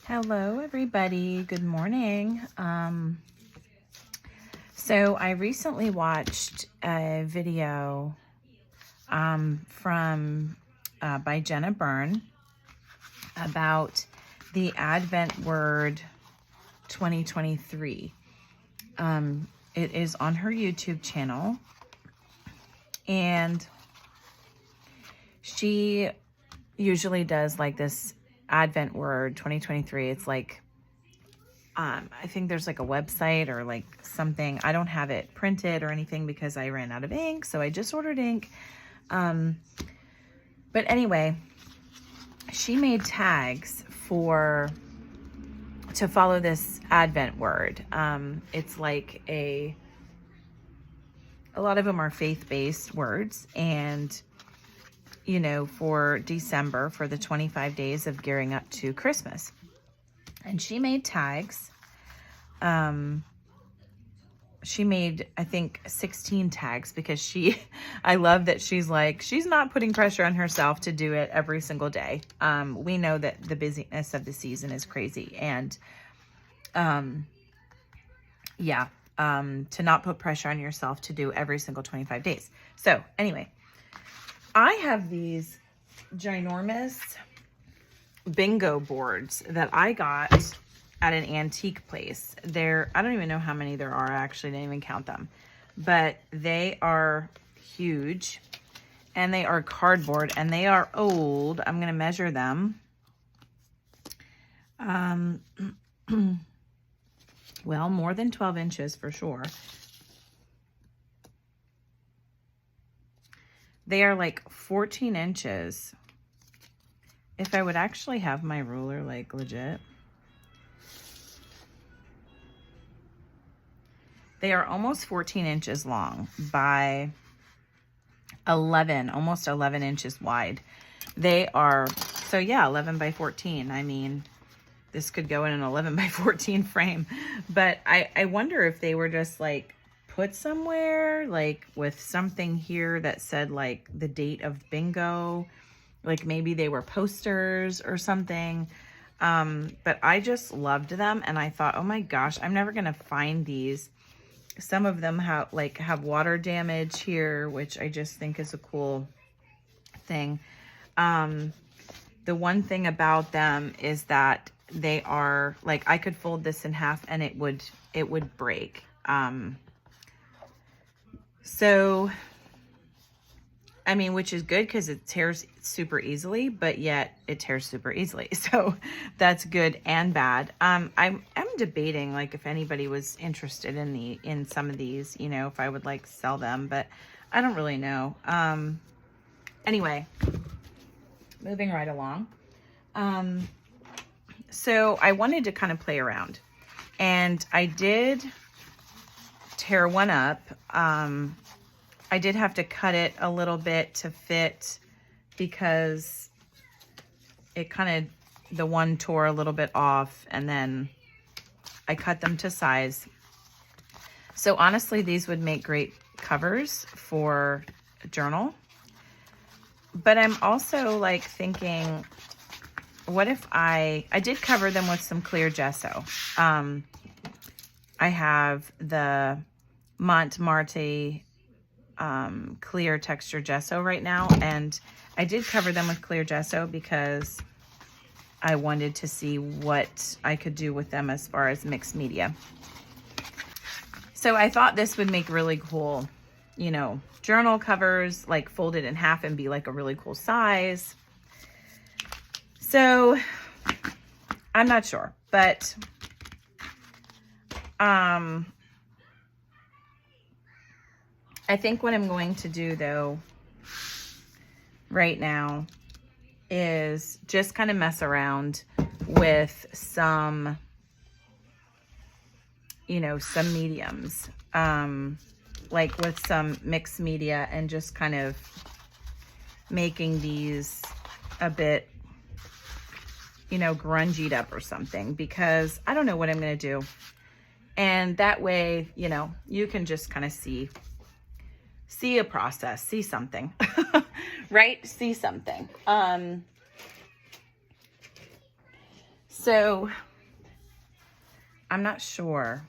Hello, everybody. Good morning. So I recently watched a video by Jenna about the Advent Word 2023. It is on her YouTube channel, and she usually does like this Advent Word 2023. It's like, I think there's like a website or like something. I don't have it printed or anything because I ran out of ink, so I just ordered ink. But anyway, she made tags to follow this Advent Word. It's like a lot of them are faith-based words, and you know, for December, for the 25 days of gearing up to Christmas. And she made tags. She made, I think, 16 tags because I love that she's not putting pressure on herself to do it every single day. We know that the busyness of the season is crazy. And, to not put pressure on yourself to do every single 25 days. So anyway, I have these ginormous bingo boards that I got at an antique place. I don't even know how many there are. I actually didn't even count them, but they are huge and they are cardboard and they are old. I'm going to measure them. Well, more than 12 inches for sure. They are like 14 inches. If I would actually have my ruler, like legit. They are almost 14 inches long by 11, almost 11 inches wide. They are, so yeah, 11 by 14. I mean, this could go in an 11 by 14 frame. But I wonder if they were just like put somewhere, like with something here that said like the date of bingo, like maybe they were posters or something. But I just loved them, and I thought, oh my gosh, I'm never gonna find these. Some of them have water damage here, which I just think is a cool thing. The one thing about them is that they are like, I could fold this in half and it would break. So, I mean, which is good because it tears super easily, but yet it tears super easily. So that's good and bad. I'm debating like if anybody was interested in some of these, you know, if I would like sell them, but I don't really know. Anyway, moving right along. So I wanted to kind of play around, and I did tear one up. I did have to cut it a little bit to fit because it the one tore a little bit off, and then I cut them to size. So honestly, these would make great covers for a journal. But I'm also like thinking, what if I did cover them with some clear gesso. I have the Montmartre clear texture gesso right now, and I did cover them with clear gesso because I wanted to see what I could do with them as far as mixed media. So I thought this would make really cool, you know, journal covers, like folded in half and be like a really cool size. So I'm not sure, but I think what I'm going to do though right now is just kind of mess around with some, you know, some mediums, like with some mixed media, and just kind of making these a bit, you know, grungied up or something, because I don't know what I'm going to do. And that way, you know, you can just kind of see a process, see something, right? See something. So I'm not sure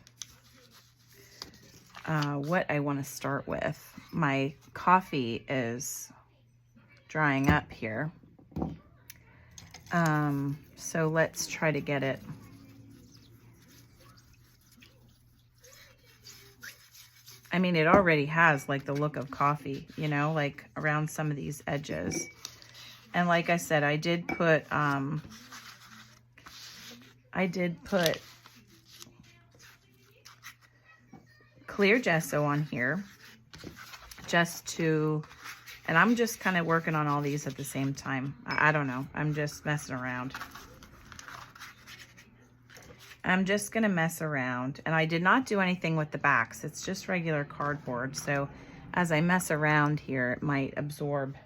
what I want to start with. My coffee is drying up here. So let's try to get it. I mean, it already has like the look of coffee, you know, like around some of these edges. And like I said, I did put clear gesso on here just to, and I'm just kind of working on all these at the same time. I don't know. I'm just messing around. I'm just going to mess around. And I did not do anything with the backs. It's just regular cardboard. So as I mess around here, it might absorb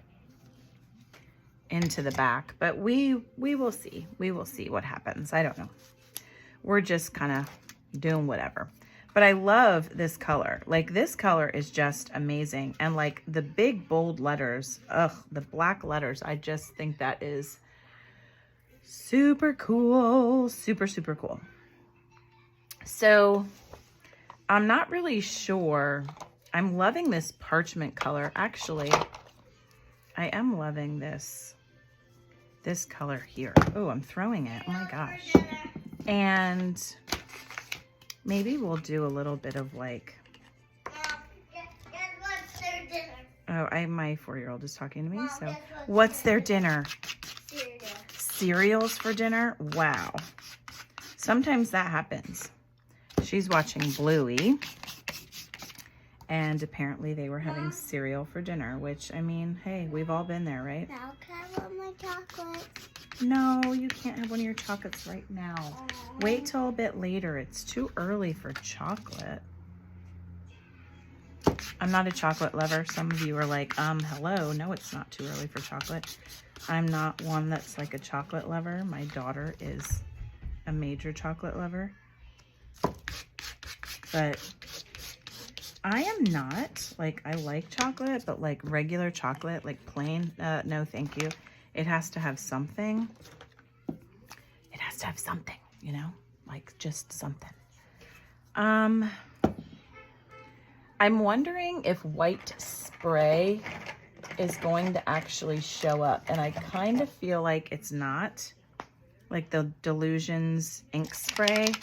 into the back. But we will see. We will see what happens. I don't know. We're just kind of doing whatever. But I love this color. Like, this color is just amazing. And like the big bold letters, the black letters, I just think that is super cool. Super, super cool. So I'm not really sure. I'm loving this parchment color. Actually, I am loving this color here. Oh, I'm throwing it. Oh my gosh. And maybe we'll do a little bit of like, oh, my 4-year-old is talking to me. So what's their dinner? Cereals for dinner? Wow. Sometimes that happens. She's watching Bluey. And apparently they were having cereal for dinner, which, I mean, hey, we've all been there, right? Now can I have my chocolate? No, you can't have one of your chocolates right now. Wait till a bit later. It's too early for chocolate. I'm not a chocolate lover. Some of you are like, hello. No, it's not too early for chocolate. I'm not one that's like a chocolate lover. My daughter is a major chocolate lover. But I am not. Like, I like chocolate, but like regular chocolate, like plain, no thank you. It has to have something. It has to have something, you know, like just something. I'm wondering if white spray is going to actually show up. And I kind of feel like it's not. Like the Delusions ink spray.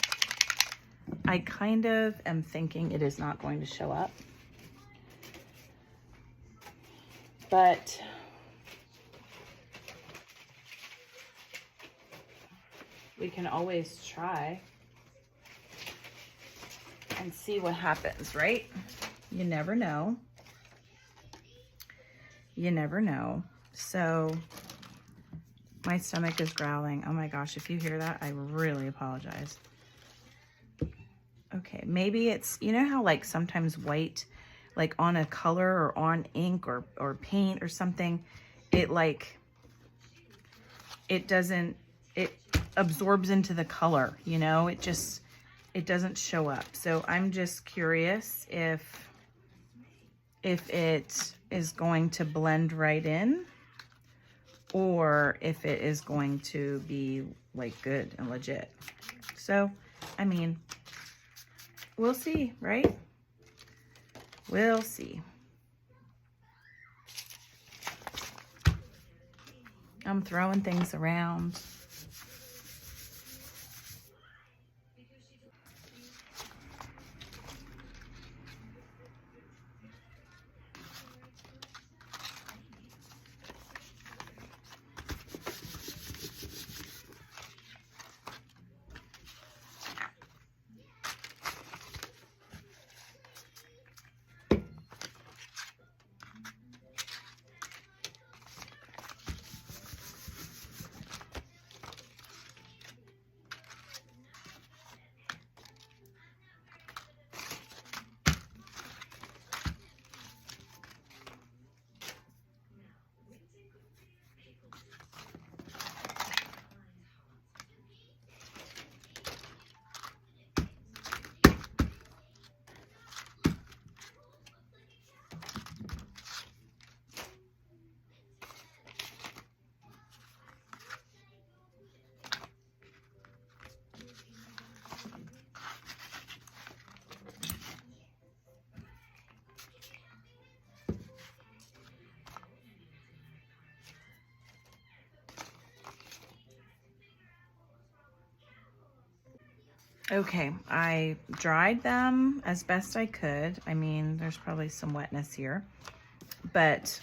I kind of am thinking it is not going to show up. But we can always try and see what happens, right? You never know. You never know. So my stomach is growling. Oh my gosh, if you hear that, I really apologize. Okay, maybe it's, you know how like sometimes white, like on a color or on ink or paint or something, it like, it absorbs into the color, you know, it doesn't show up. So I'm just curious if it is going to blend right in or if it is going to be like good and legit. So, I mean, we'll see, right? We'll see. I'm throwing things around. Okay, I dried them as best I could. I mean, there's probably some wetness here, but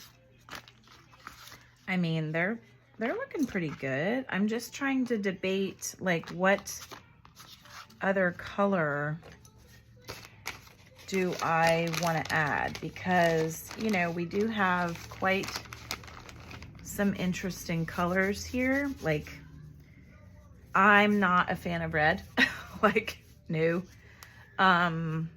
I mean, they're looking pretty good. I'm just trying to debate like what other color do I want to add, because, you know, we do have quite some interesting colors here. Like, I'm not a fan of red. Like, no. I'm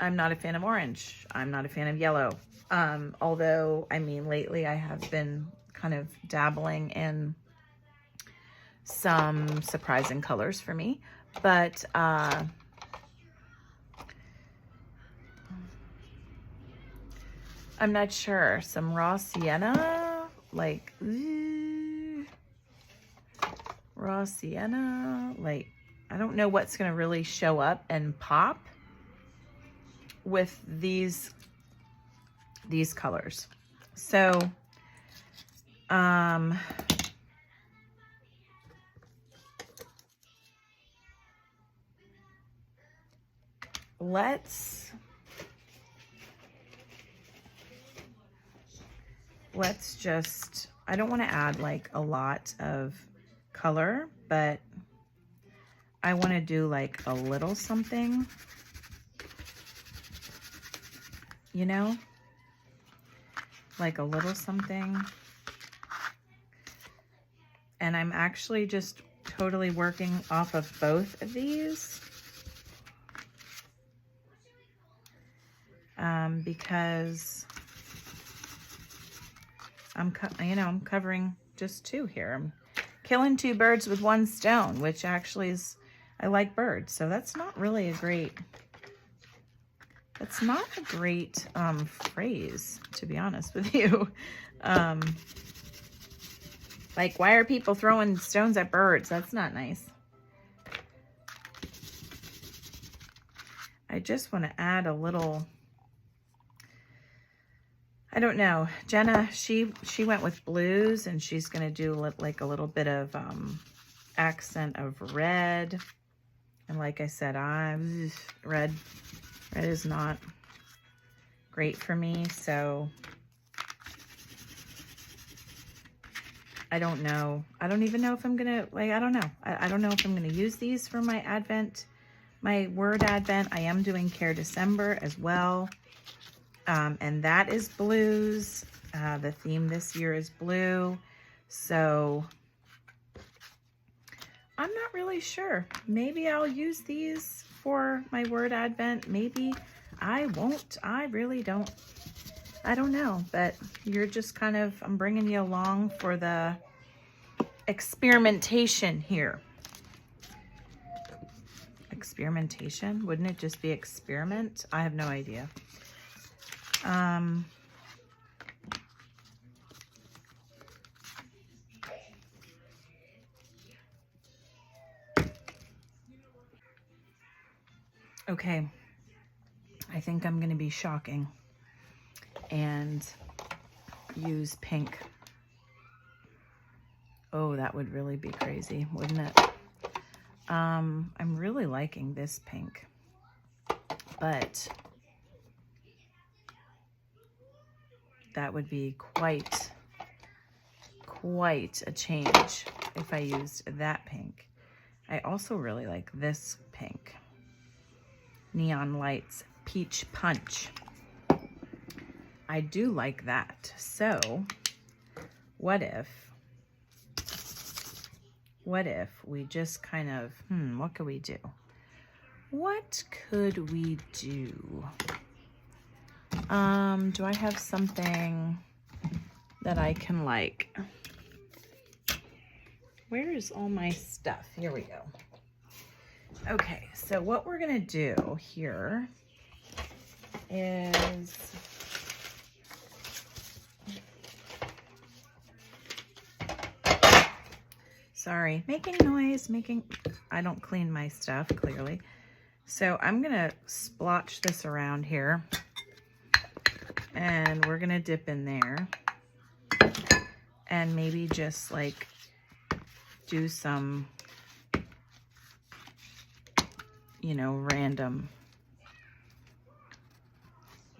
not a fan of orange. I'm not a fan of yellow. Although, I mean, lately I have been kind of dabbling in some surprising colors for me. But I'm not sure. Some raw sienna, like, raw sienna, like, I don't know what's going to really show up and pop with these colors. So, let's just, I don't want to add like a lot of color, but I want to do like a little something, you know, like a little something. And I'm actually just totally working off of both of these. Because I'm covering just two here. I'm killing two birds with one stone, which actually is, I like birds, so that's not really a great, phrase, to be honest with you. Like, why are people throwing stones at birds? That's not nice. I just want to add a little, I don't know. Jenna, she went with blues, and she's going to do like a little bit of accent of red. And like I said, red is not great for me. So I don't know. I don't even know if I'm going to, like, I don't know. I don't know if I'm going to use these for my Advent, my word Advent. I am doing Care December as well. And that is blues. The theme this year is blue. So I'm not really sure. Maybe I'll use these for my word Advent. Maybe I won't. I really don't. I don't know. But you're just kind of, I'm bringing you along for the experimentation here. Experimentation? Wouldn't it just be experiment? I have no idea. Okay, I think I'm going to be shocking and use pink. Oh, that would really be crazy, wouldn't it? I'm really liking this pink, but that would be quite a change if I used that pink. I also really like this pink. Neon Lights Peach Punch. I do like that. So what if we just kind of, what could we do? What could we do? Do I have something that I can, like, where is all my stuff? Here we go. Okay, so what we're gonna do here is, sorry, making noise, I don't clean my stuff, clearly. So I'm gonna splotch this around here, and we're gonna dip in there, and maybe just like do some you know, random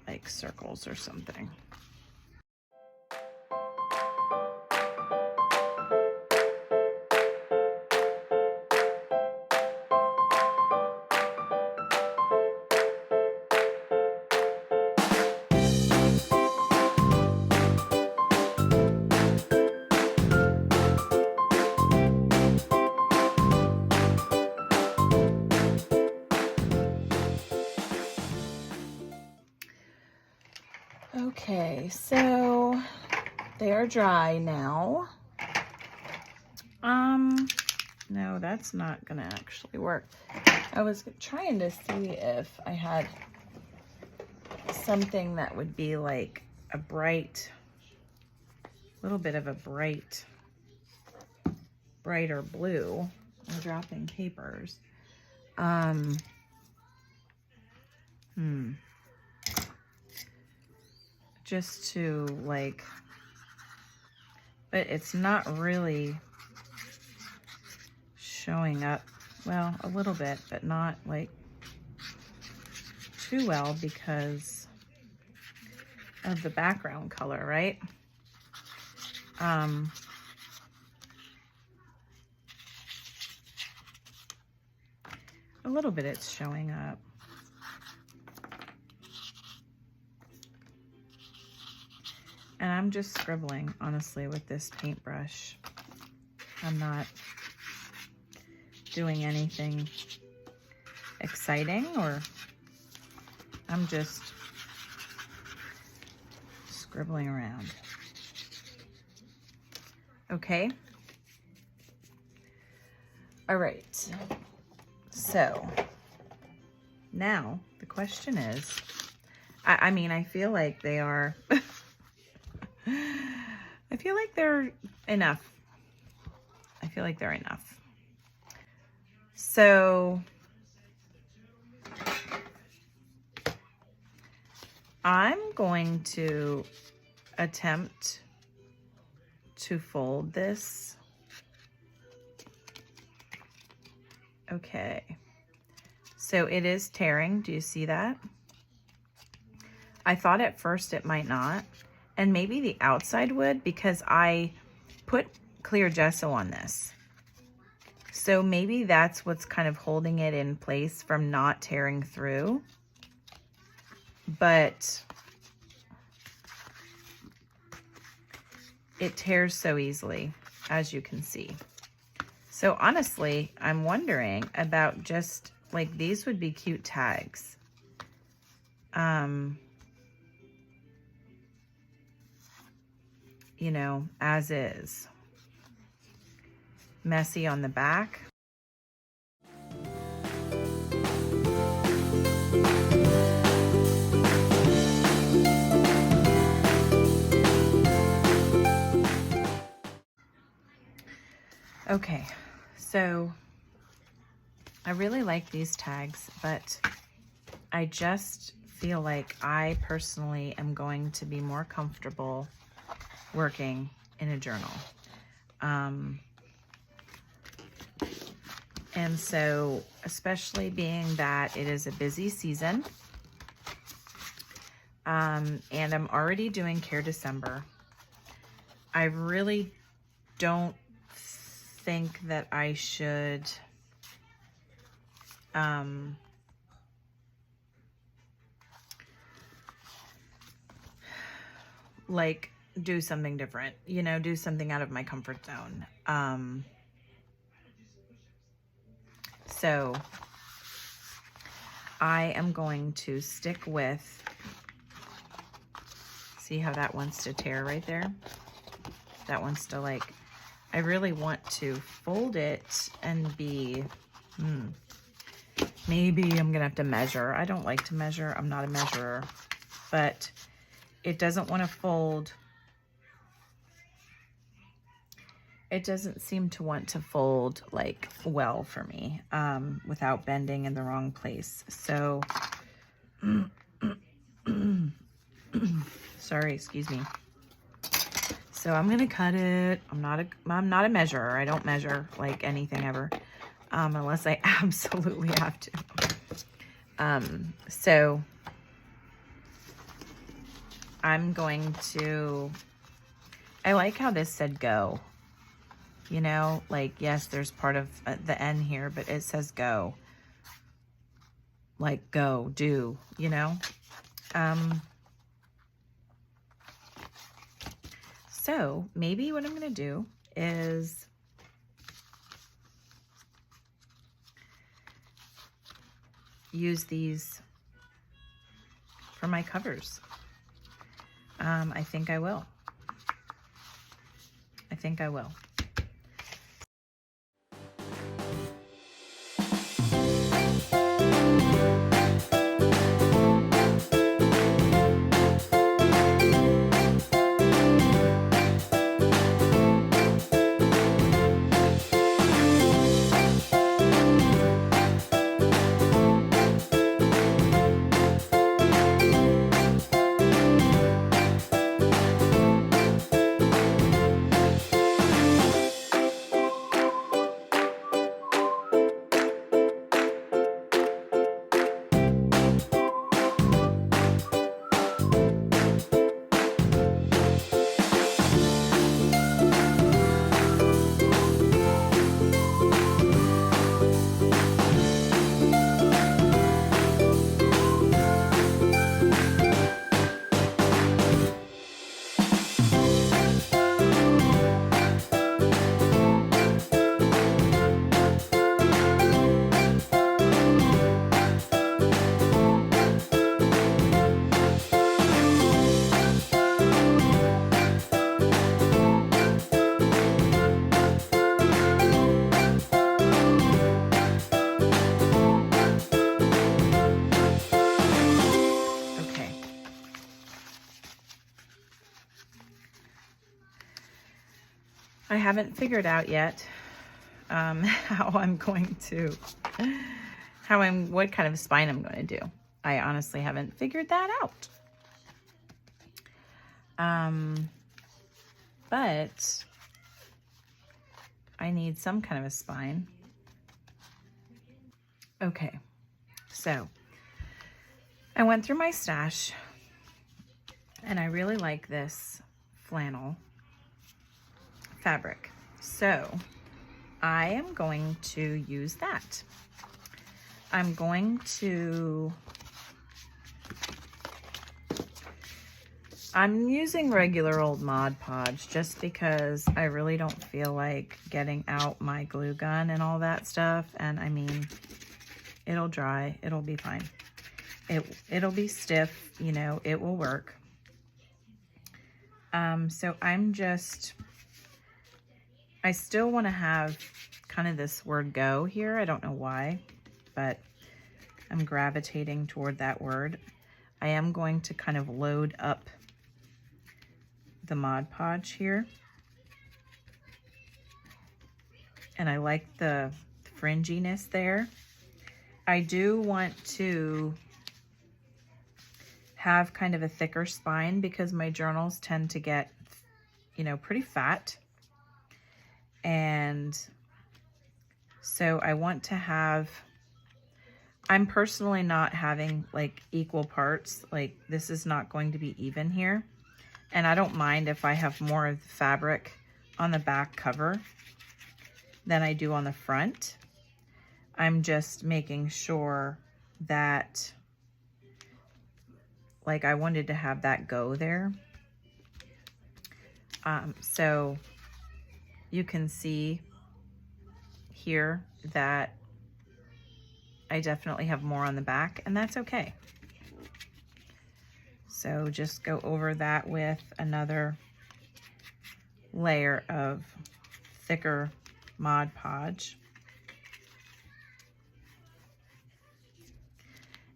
like circles or something. Okay, so they are dry now. No, that's not gonna actually work. I was trying to see if I had something that would be like a bright, little bit of a brighter blue. I'm dropping papers. Just to like, but it's not really showing up. Well, a little bit, but not like too well because of the background color, right? A little bit it's showing up. And I'm just scribbling, honestly, with this paintbrush. I'm not doing anything exciting, or I'm just scribbling around. Okay. All right. So now the question is, I mean, I feel like they are, I feel like they're enough. I feel like they're enough. So I'm going to attempt to fold this. Okay. So it is tearing. Do you see that? I thought at first it might not. And maybe the outside would, because I put clear gesso on this. So maybe that's what's kind of holding it in place from not tearing through. But it tears so easily, as you can see. So honestly, I'm wondering about just like, these would be cute tags. You know, as is. Messy on the back. Okay, so I really like these tags, but I just feel like I personally am going to be more comfortable working in a journal. And so, especially being that it is a busy season, and I'm already doing Care December, I really don't think that I should like do something different, you know, do something out of my comfort zone. So I am going to stick with, see how that wants to tear right there? That wants to like, I really want to fold it and be, maybe I'm gonna have to measure. I don't like to measure, I'm not a measurer, but it doesn't want to fold. It doesn't seem to want to fold like well for me, without bending in the wrong place. So, sorry, excuse me. So I'm gonna cut it. I'm not a measurer. I don't measure like anything ever, unless I absolutely have to. So I'm going to, I like how this said go, you know, like, yes, there's part of the N here, but it says go, like go, do, you know? So maybe what I'm going to do is use these for my covers. I think I will. I think I will. I haven't figured out yet what kind of spine I'm going to do. I honestly haven't figured that out. But I need some kind of a spine. Okay, so I went through my stash and I really like this flannel fabric. So I am going to use that. I'm using regular old Mod Podge just because I really don't feel like getting out my glue gun and all that stuff. And I mean, it'll dry, it'll be fine. It'll be stiff, you know, it will work. So I still want to have kind of this word go here. I don't know why, but I'm gravitating toward that word. I am going to kind of load up the Mod Podge here. And I like the fringiness there. I do want to have kind of a thicker spine because my journals tend to get, you know, pretty fat. And so I want to have, I'm personally not having like equal parts. Like this is not going to be even here. And I don't mind if I have more of the fabric on the back cover than I do on the front. I'm just making sure that, like, I wanted to have that go there. So you can see here that I definitely have more on the back, and that's okay. So just go over that with another layer of thicker Mod Podge.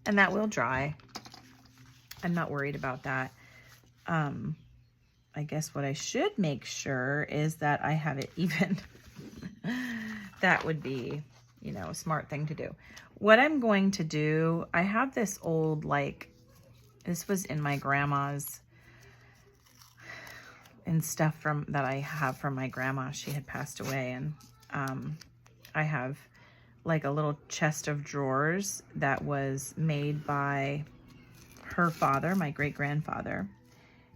And that will dry. I'm not worried about that. I guess what I should make sure is that I have it even. That would be, you know, a smart thing to do. What I'm going to do, I have this old, like, this was in my grandma's and stuff that I have from my grandma. She had passed away, and I have like a little chest of drawers that was made by her father, my great-grandfather.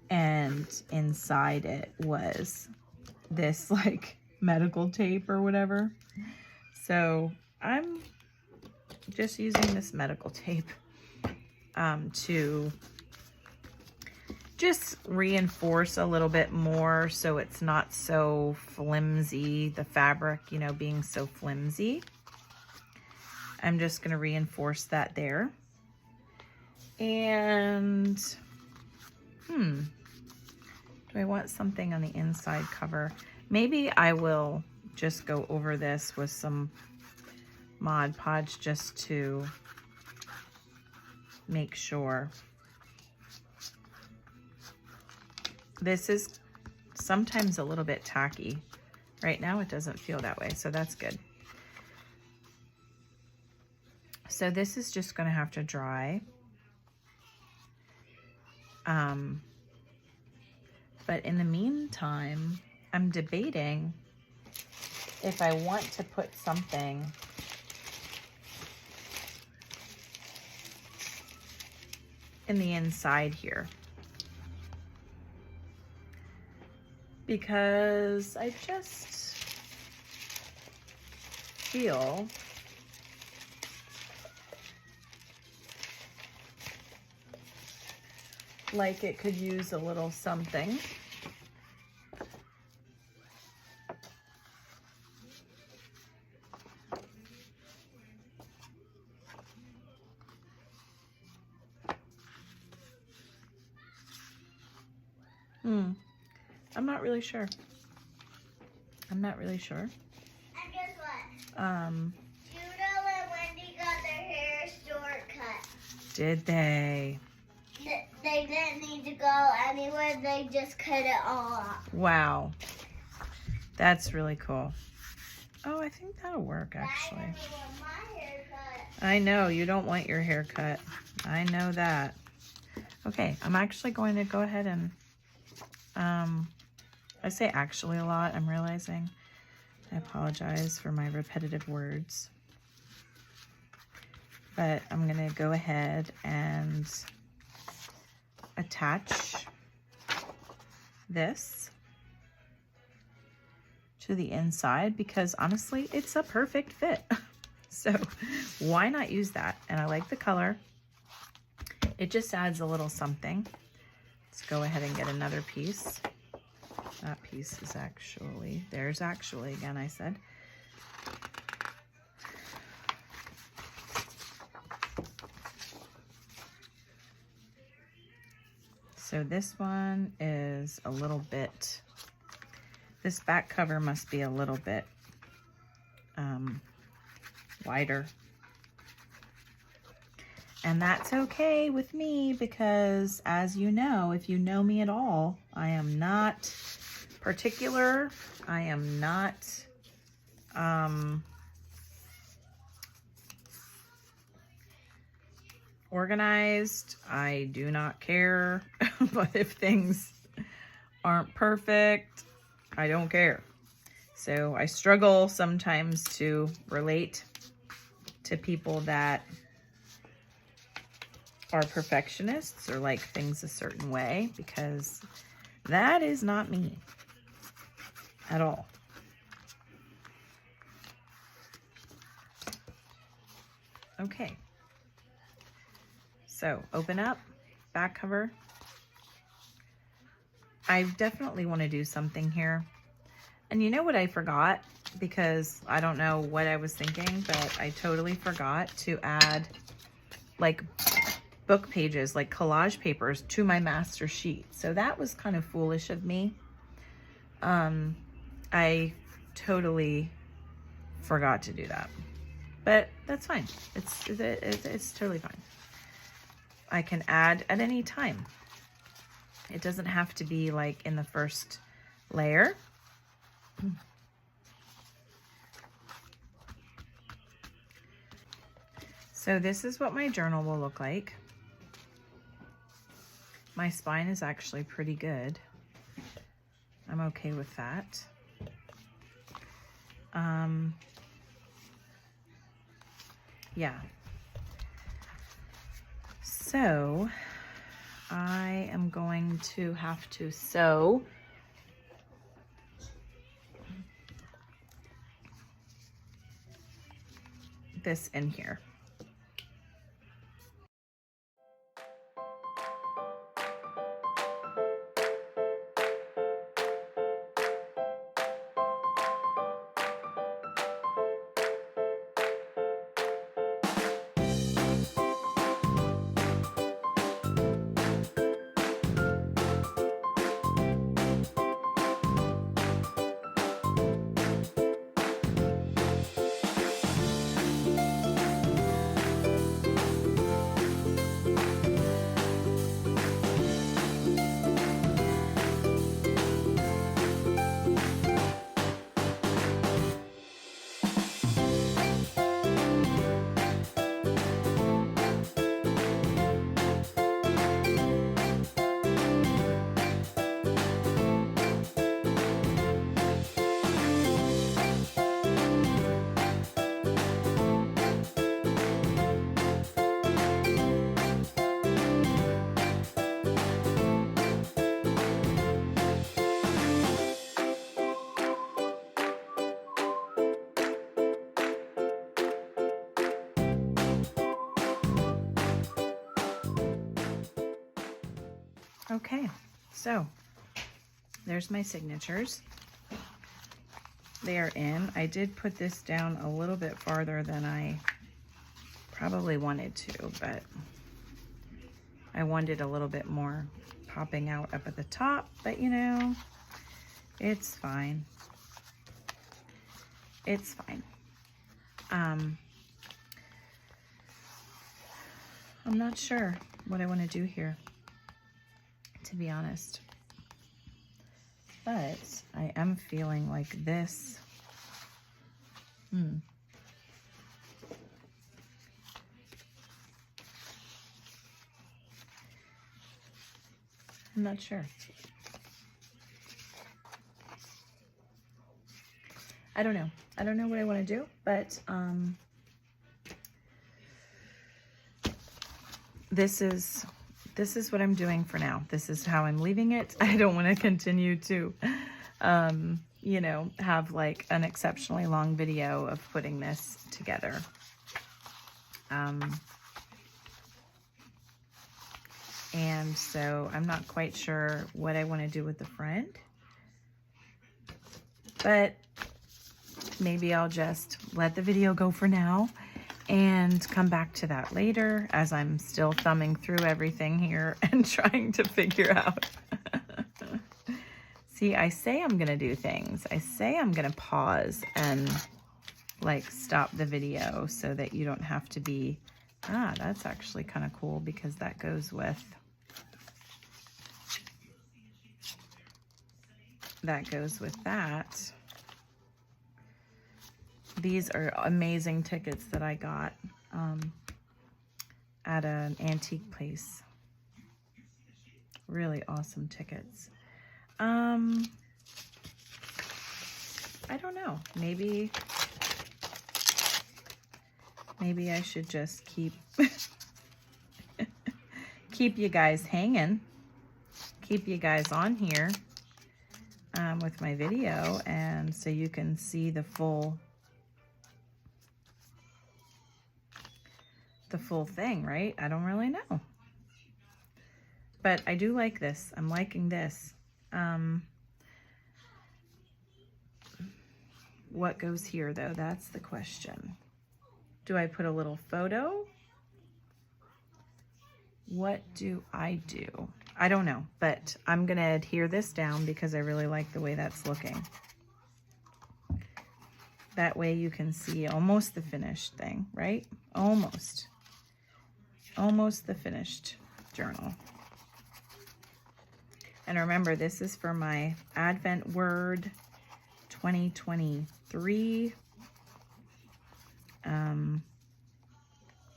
And inside it was this like medical tape or whatever. So I'm just using this medical tape to just reinforce a little bit more so it's not so flimsy, the fabric, you know, being so flimsy. I'm just going to reinforce that there. And do I want something on the inside cover? Maybe I will just go over this with some Mod Podge just to make sure. This is sometimes a little bit tacky. Right now it doesn't feel that way, so that's good. So this is just going to have to dry. But in the meantime, I'm debating if I want to put something in the inside here. Because I just feel like it could use a little something. I'm not really sure. I'm not really sure. And guess what? Judo and Wendy got their hair short cut. Did they? They didn't need to go anywhere. They just cut it all off. Wow. That's really cool. Oh, I think that'll work actually. I didn't want my hair cut. I know, you don't want your hair cut. I know that. Okay, I'm actually going to go ahead and, I say actually a lot, I'm realizing. I apologize for my repetitive words. But I'm going to go ahead and attach this to the inside because honestly, it's a perfect fit. So why not use that? And I like the color. It just adds a little something. Let's go ahead and get another piece. That piece is actually, there's actually, again, I said. So this one is a little bit, this back cover must be a little bit wider. And that's okay with me because, as you know, if you know me at all, I am not particular. I am not organized. I do not care. But if things aren't perfect, I don't care. So I struggle sometimes to relate to people that are perfectionists or like things a certain way, because that is not me at all. Okay, so open up, back cover. I definitely want to do something here. And you know what I forgot? Because I don't know what I was thinking, but I totally forgot to add like book pages, like collage papers to my master sheet. So that was kind of foolish of me. I totally forgot to do that, but that's fine. It's totally fine. I can add at any time. It doesn't have to be like in the first layer. So this is what my journal will look like. My spine is actually pretty good. I'm okay with that. yeah. So I am going to have to sew this in here. Okay, so there's my signatures. They are in. I did put this down a little bit farther than I probably wanted to, but I wanted a little bit more popping out up at the top, but you know, it's fine. It's fine. I'm not sure what I want to do here, to be honest. But I am feeling like this. I'm not sure. I don't know. I don't know what I want to do, but this is what I'm doing for now. This is how I'm leaving it. I don't want to continue to, you know, have like an exceptionally long video of putting this together. And so I'm not quite sure what I want to do with the front, but maybe I'll just let the video go for now and come back to that later as I'm still thumbing through everything here and trying to figure out. See, I say I'm gonna do things. I say I'm gonna pause and like stop the video so that you don't have to be, that's actually kind of cool because that goes with, that. These are amazing tickets that I got at an antique place. Really awesome tickets. I don't know. Maybe I should just keep you guys hanging, keep you guys on here with my video, and so you can see the full thing, right? I don't really know. But I do like this. I'm liking this. What goes here though? That's the question. Do I put a little photo? What do I do? I don't know, but I'm gonna adhere this down because I really like the way that's looking. That way you can see almost the finished thing, right? Almost the finished journal. And remember, this is for my Advent Word 2023.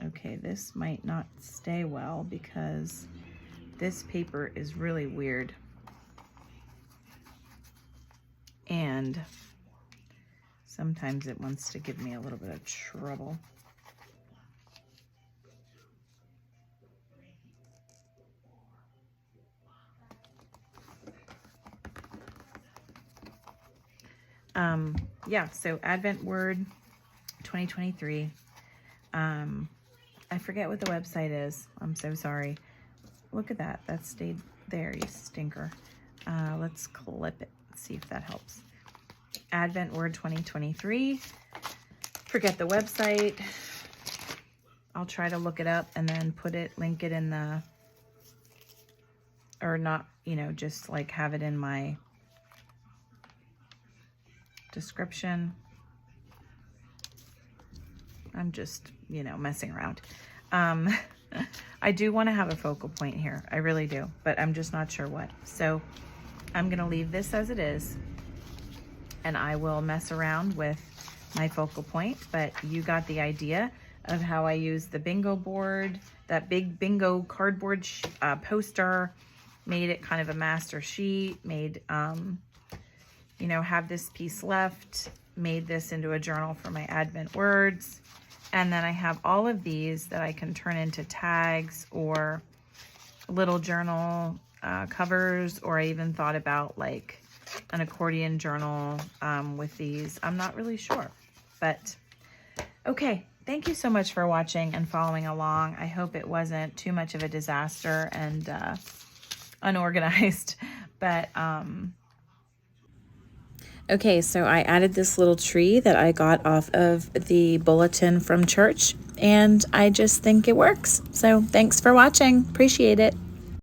Okay, this might not stay well because this paper is really weird. And sometimes it wants to give me a little bit of trouble. yeah, so Advent Word 2023. I forget what the website is. I'm so sorry. Look at that. That stayed there, you stinker. Let's clip it. See if that helps. Advent Word 2023. Forget the website. I'll try to look it up and then link it in the, or not, just like have it in my description. I'm just, messing around. I do want to have a focal point here. I really do, but I'm just not sure what. So I'm going to leave this as it is, and I will mess around with my focal point, but you got the idea of how I use the bingo board, that big bingo cardboard poster, made it kind of a master sheet, made, have this piece left, made this into a journal for my Advent words. And then I have all of these that I can turn into tags or little journal covers, or I even thought about like an accordion journal with these. I'm not really sure, but okay. Thank you so much for watching and following along. I hope it wasn't too much of a disaster and unorganized, but okay, so I added this little tree that I got off of the bulletin from church, and I just think it works. So thanks for watching. Appreciate it.